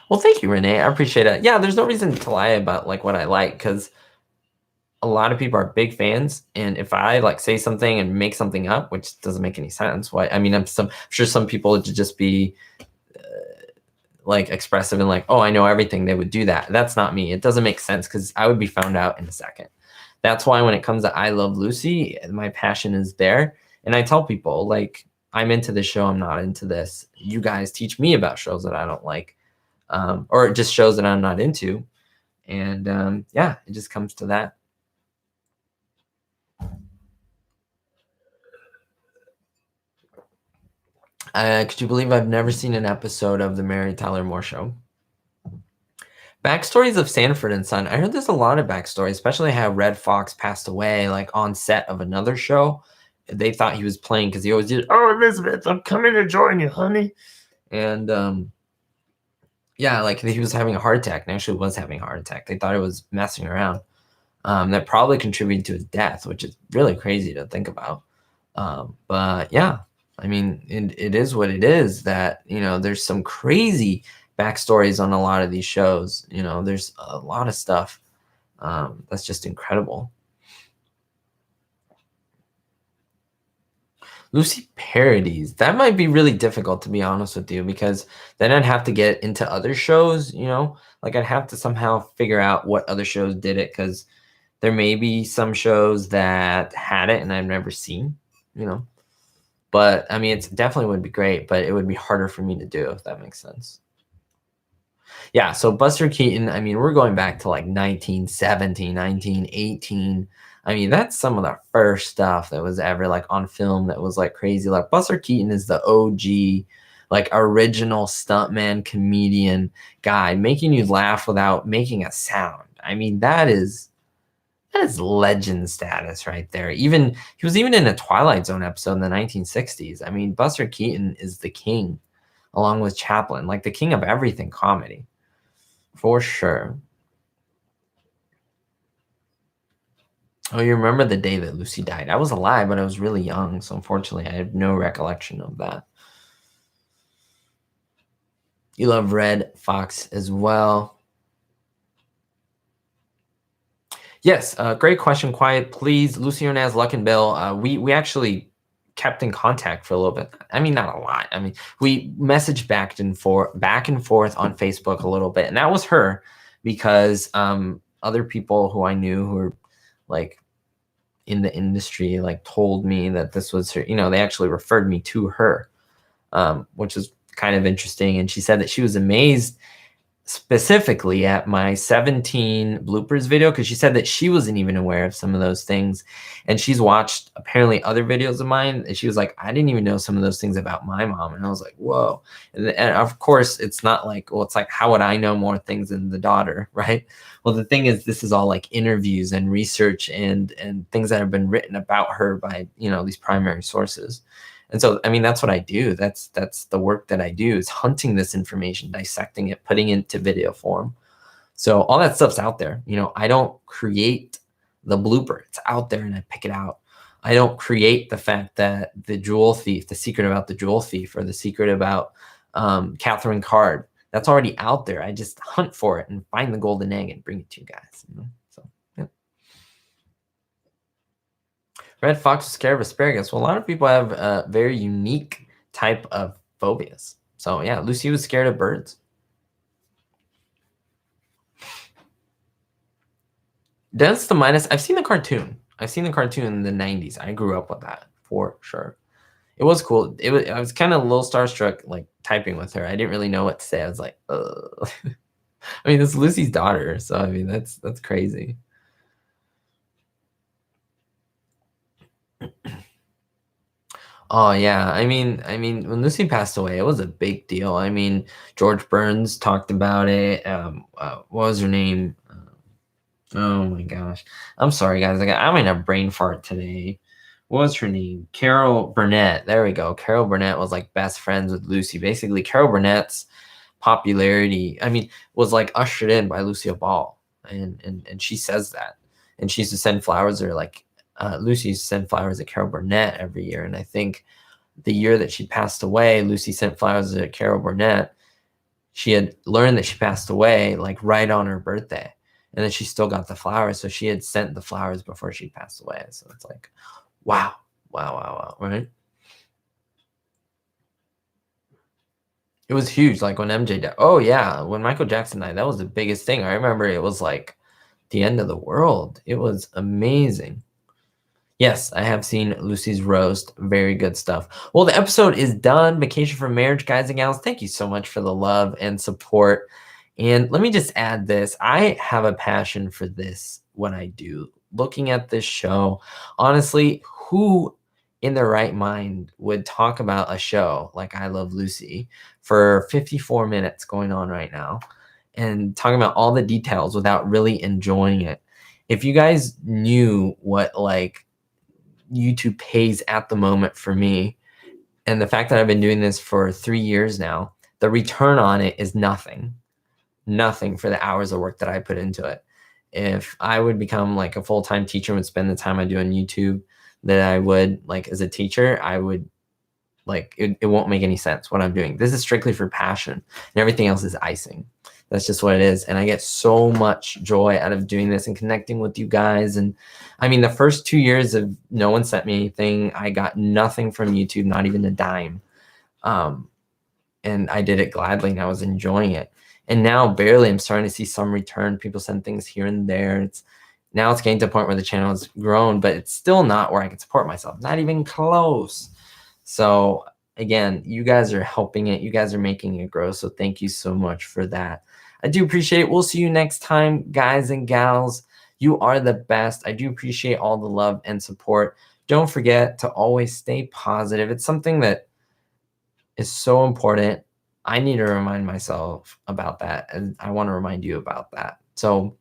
Well, thank you, Renee. I appreciate it. Yeah, there's no reason to lie about like what I like because a lot of people are big fans, and if I like say something and make something up, which doesn't make any sense, why? I mean, I'm sure some people would just be like expressive and like, oh, I know everything. They would do that. That's not me. It doesn't make sense because I would be found out in a second. That's why when it comes to I Love Lucy, my passion is there, and I tell people like, I'm into this show. I'm not into this. You guys teach me about shows that I don't like, or just shows that I'm not into, and yeah, it just comes to that. Could you believe I've never seen an episode of the Mary Tyler Moore Show? Backstories of Sanford and Son. I heard there's a lot of backstory, especially how Red Fox passed away, like on set of another show. They thought he was playing because he always did, oh, Elizabeth, I'm coming to join you, honey. And yeah, like he was having a heart attack, and actually was having a heart attack. They thought it was messing around. That probably contributed to his death, which is really crazy to think about. But yeah, I mean, it is what it is that, you know, there's some crazy backstories on a lot of these shows. You know, there's a lot of stuff that's just incredible. Lucy parodies. That might be really difficult, to be honest with you, because then I'd have to get into other shows, you know? Like, I'd have to somehow figure out what other shows did it, because there may be some shows that had it and I've never seen, you know? But, I mean, it definitely would be great, but it would be harder for me to do, if that makes sense. Yeah, so Buster Keaton, I mean, we're going back to like 1917, 1918. I mean, that's some of the first stuff that was ever like on film that was like crazy. Like Buster Keaton is the OG, like original stuntman comedian guy, making you laugh without making a sound. I mean, that is legend status right there. Even he was even in a Twilight Zone episode in the 1960s. I mean, Buster Keaton is the king, along with Chaplin, like the king of everything comedy. For sure. Oh, you remember the day that Lucy died? I was alive, but I was really young, so unfortunately, I have no recollection of that. You love Red Fox as well. Yes, great question. Quiet, please. Lucy Hernandez, Luck and Bill. We actually kept in contact for a little bit. I mean, not a lot. I mean, we messaged back and forth on Facebook a little bit, and that was her because other people who I knew who were like in the industry like told me that this was her. You know, they actually referred me to her, which was kind of interesting. And she said that she was amazed specifically at my 17 bloopers video, because she said that she wasn't even aware of some of those things, and she's watched apparently other videos of mine, and she was like, I didn't even know some of those things about my mom. And I was like, whoa. And of course it's not like, well, it's like, how would I know more things than the daughter, right? Well, the thing is, this is all like interviews and research and things that have been written about her by, you know, these primary sources. And so, I mean, that's what I do. That's the work that I do, is hunting this information, dissecting it, putting it into video form. So all that stuff's out there. You know, I don't create the blooper. It's out there and I pick it out. I don't create the fact that the jewel thief, the secret about the jewel thief, or the secret about Catherine Card, that's already out there. I just hunt for it and find the golden egg and bring it to you guys. You know? So, yeah. Red fox is scared of asparagus. Well, a lot of people have a very unique type of phobias. So yeah, Lucy was scared of birds. Dennis the Minus. I've seen the cartoon. I've seen the cartoon in the 90s. I grew up with that for sure. It was cool. I was kind of a little starstruck, like typing with her. I didn't really know what to say. I was like, ugh. I mean, it's Lucy's daughter, so I mean, that's crazy. Oh yeah, I mean, when Lucy passed away, it was a big deal. I mean, George Burns talked about it. What was her name? Oh my gosh, I'm sorry guys. I'm in a brain fart today. What was her name? Carol Burnett. There we go. Carol Burnett was like best friends with Lucy. Basically, Carol Burnett's popularity, I mean, was like ushered in by Lucille Ball, and she says that, and she used to send flowers, or like Lucy used to send flowers to Carol Burnett every year. And I think the year that she passed away, Lucy sent flowers to Carol Burnett. She had learned that she passed away like right on her birthday, and then she still got the flowers. So she had sent the flowers before she passed away. So it's like, wow, wow, wow, wow, right? It was huge. Like when MJ died. Oh yeah, when Michael Jackson died, that was the biggest thing. I remember it was like the end of the world. It was amazing. Yes, I have seen Lucy's roast. Very good stuff. Well, the episode is done. Vacation for Marriage, guys and gals. Thank you so much for the love and support. And let me just add this. I have a passion for this, what I do. Looking at this show, honestly, who in their right mind would talk about a show like I Love Lucy for 54 minutes going on right now and talking about all the details without really enjoying it? If you guys knew what like YouTube pays at the moment for me, and the fact that I've been doing this for 3 years now, the return on it is nothing for the hours of work that I put into it. If I would become like a full-time teacher and would spend the time I do on YouTube that I would like as a teacher, I would like it won't make any sense what I'm doing. This is strictly for passion, and everything else is icing. That's just what it is. And I get so much joy out of doing this and connecting with you guys. And I mean, the first 2 years of no one sent me anything. I got nothing from YouTube, not even a dime. And I did it gladly and I was enjoying it. And now barely I'm starting to see some return. People send things here and there. Now it's getting to a point where the channel has grown, but it's still not where I can support myself. Not even close. So again, you guys are helping it. You guys are making it grow. So thank you so much for that. I do appreciate it. We'll see you next time, guys and gals. You are the best. I do appreciate all the love and support. Don't forget to always stay positive. It's something that is so important. I need to remind myself about that, and I want to remind you about that. So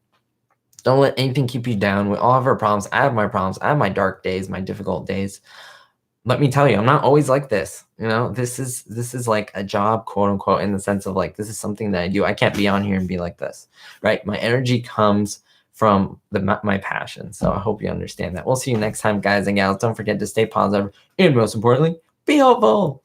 don't let anything keep you down. We all have our problems. I have my problems. I have my dark days, my difficult days. Let me tell you, I'm not always like this. You know, this is like a job, quote unquote, in the sense of like, this is something that I do. I can't be on here and be like this, right? My energy comes from my passion. So I hope you understand that. We'll see you next time, guys and gals. Don't forget to stay positive and most importantly, be hopeful.